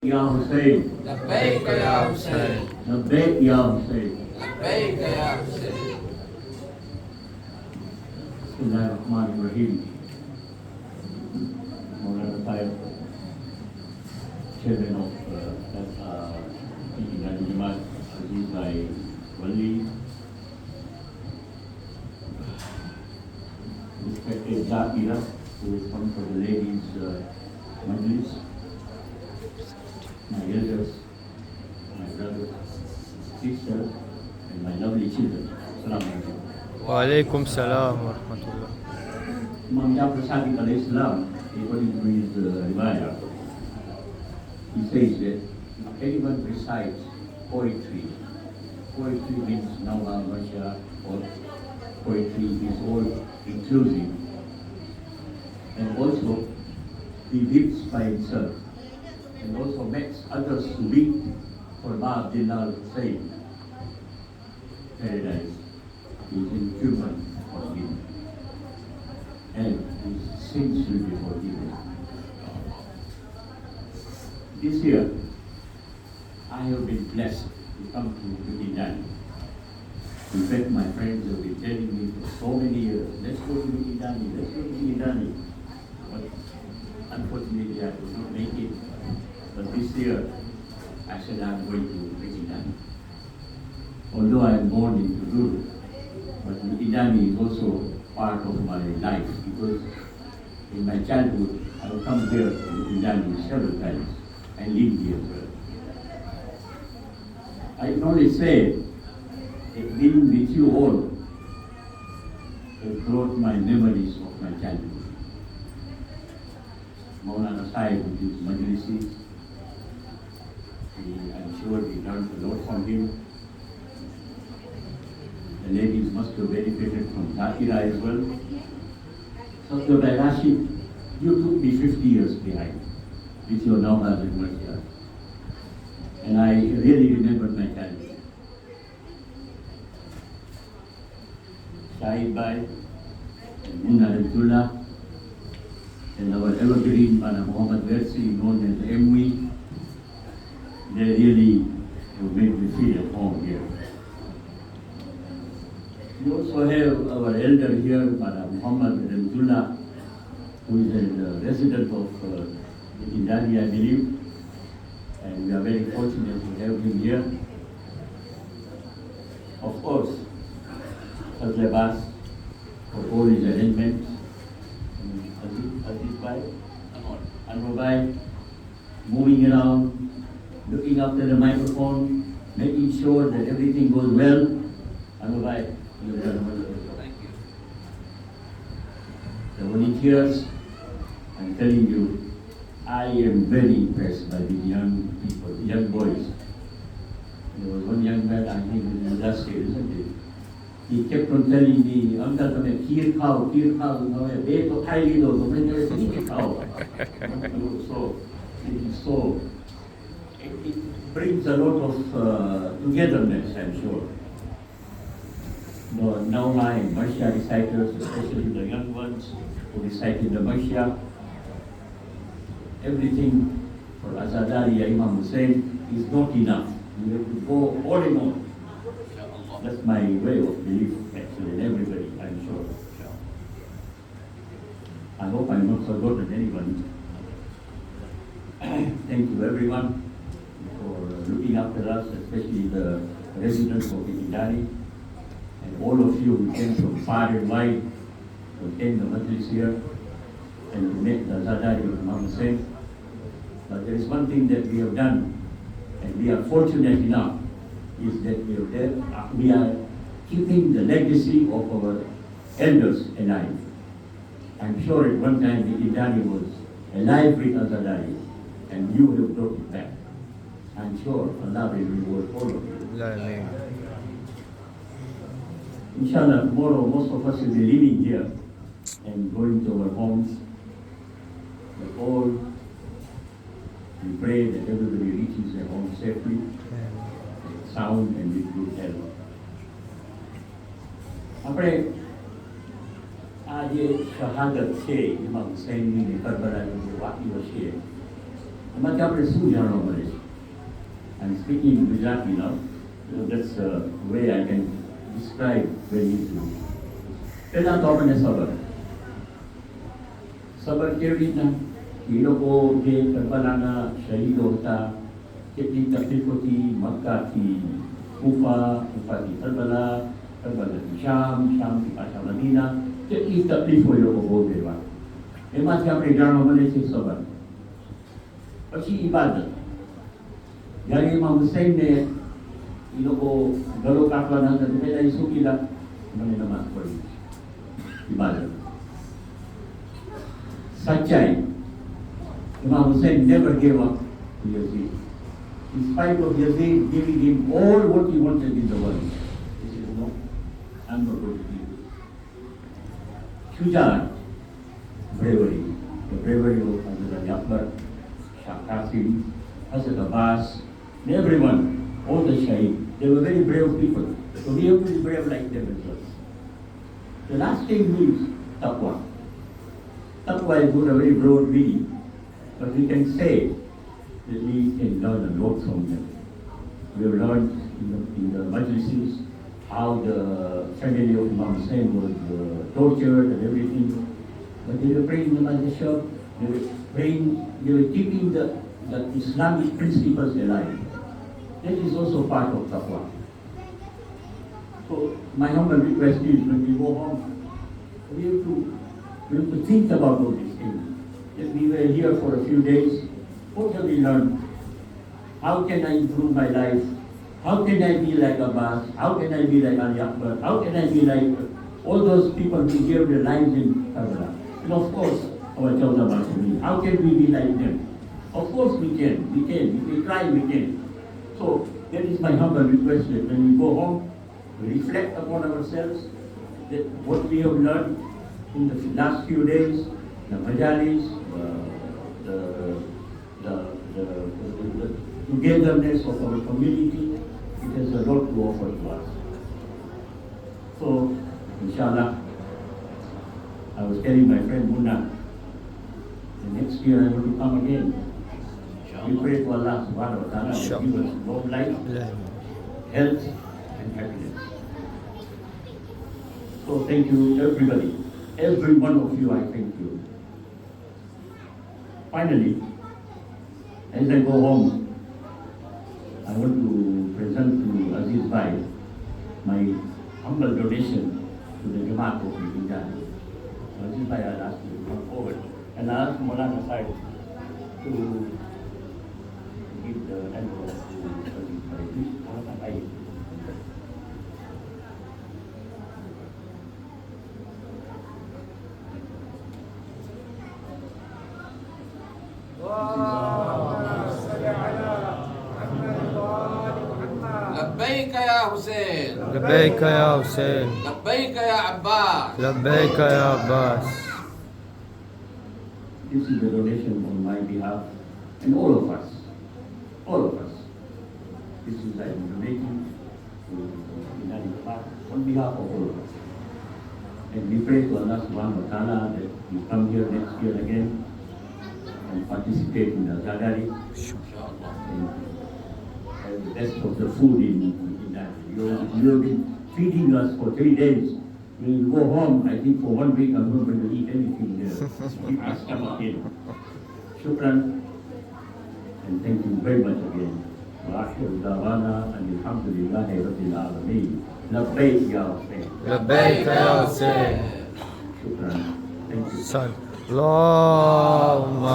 Ya Hussein, لبيك يا حسين labbaik ya Hussein. لبيك يا حسين. Bismillahirrahmanirrahim. Maulana Sahib, Chairman of Ksij Jamaat, Aziz Bhai Wali, respected Zakira, who is come for the ladies' majlis, my elders, my brothers, sisters, and my lovely children. Assalamu alaikum. وعليكم السلام ورحمة الله. Imam Jafar Sadiq alayhi salam, according to his riwayah, he says that if anyone recites poetry, poetry means Nawa, Masha, or poetry is all inclusive, and also he lives by himself, and also makes others to weep for Ma Abdullah Hussein, paradise is inhuman for him, and his sins will be forgiven. This year, I have been blessed to come to Mikindani. In fact, my friends have been telling me for so many years, let's go to Mikindani, let's go to Mikindani. But unfortunately, I could not make it. But this year, I said I'm going to Mikindani. Although I am born in Datoo, but Mikindani is also part of my life because in my childhood, I would come here to Mikindani several times and live here as well. I can only say that being with you all has brought my memories of my childhood. Maulana Sahib with his majlisis, I'm sure we learned a lot from him. The ladies must have benefited from Zakira as well. So, Dr. Rashid, you took me 50 years behind with your Nawaz and Marcia. And I really remembered my childhood. Shahid Bhai, and Munna Abdullah, and our evergreen Mana Muhammad Versi, known as MV, they really have made me feel at home here. We also have our elder here, Mana Muhammad Abdullah, who is a resident of Mikindani, I believe, and we are very fortunate to have him here. Of course, Hazrat Abbas for all his arrangements, Aziz Bhai, Anwar Bhai, moving around, looking after the microphone, making sure that everything goes well. Anwar Bhai, you have done wonderful. Thank you. The volunteers, I'm telling you, I am very impressed by the young people, the young boys. There was one young man, I think in the industry, isn't it? He kept on telling me, Uncle, come here, khao, be to khai li do, khao. So, it brings a lot of togetherness, I'm sure. Now my Marcia reciters, especially the young ones who recited the Marcia, everything for Azadari Imam Hussein is not enough. You have to go all in all. That's my way of belief, actually, and everybody, I'm sure. I hope I'm not forgotten anyone. Thank you, everyone, for looking after us, especially the residents of Mikindani, and all of you who came from far and wide to attend the majlis here and to make the Azadari of Imam Hussein. But there is one thing that we have done, and we are fortunate enough, is that we are keeping the legacy of our elders alive. I'm sure at one time Mikindani was alive with Azadari, and you have brought it back. I'm sure Allah will reward all of you. Inshallah, tomorrow most of us will be living here and going to our homes. But all, we pray that everybody reaches their home safely, sound and with good health. આપણે આ જે શહાદત છે ઇમામ હુસૈનની કરબલાની જે વાકીઓ છે Macam Rasul yang Malaysia. I'm speaking Gujarati now, so that's the way I can describe very easily. पहला तो अपने सबर, सबर के बिना ये लोगों के करबलाना शहीद होता, कितनी तकलीफ होती, मक्का की कूफा, कूफा की करबला, करबला की शाम, शाम की पाशा मदीना, कितनी तकलीफ हुई लोगों को बेवा. एमा से अपने जानो मले से सबर. પછી ઇબાદત જ્યારે ઇમામ હુસૈનને એ લોકો ગળો કાપવાના હતા તો પહેલા એ શું કીધા મને નમાઝ પઢી ઇબાદત સચ્ચાઈ Imam Hussein never gave up to Yazid in spite of Yazid giving him all what he wanted in the world. He said, no, I'm not going to give you. Shujaan, bravery, the bravery of Hazrat Akbar, Shah Qasim, Hazrat Abbas, and everyone, all the Shaheed, they were very brave people. So we have to be brave like them as well. The last thing is taqwa. Taqwa is not a very broad meaning, but we can say that we can learn a lot from them. We have learned in the majlises how the family of Imam Hussein was tortured and everything. But they were praying in the Masjid, they were praying, they were keeping the Islamic principles alive. That is also part of taqwa. So my humble request is when we go home, we have to think about all these things. If we were here for a few days, what have we learned? How can I improve my life? How can I be like Abbas? How can I be like Ali Akbar? How can I be like all those people who gave their lives in Karbala? And of course, our Chawda Basuri, how can we be like them? Of course we can. If we try, we can. So that is my humble request that when we go home, we reflect upon ourselves, that what we have learned in the last few days, the majalis, the togetherness of our community, it has a lot to offer to us. So, inshallah, I was telling my friend Munna, the next year I want to come again. We pray to Allah subhanahu wa ta'ala to give us long life, health and happiness. So thank you everybody. Every one of you, I thank you. Finally, as I go home, I want to present to Aziz Bhai my humble donation to the Jamaat of Mikindani. Aziz Bhai, I'll ask you to come forward and I'll ask Maulana Sahib to give the envelope to Aziz Bhai. Please, Maulana Bhai. لبيك يا حسين لبيك يا حسين لبيك يا عباس لبيك يا عباس. This is the donation on my behalf and all of us. All of us. This is I'm donating to United Park on behalf of all of us. And we pray to Allah subhanahu wa ta'ala that we come here next year again and participate in the Zadari and have the best of the food in that. You have been feeding us for 3 days. When you go home, I think for 1 week I'm not going to eat anything there. Keep my stomach in. Shukran. And thank you very much again. وآخر دعوانا أن الحمد لله رب العالمين. لبيك يا حسين. لبيك يا حسين. شكرا. Thank you. صل اللهم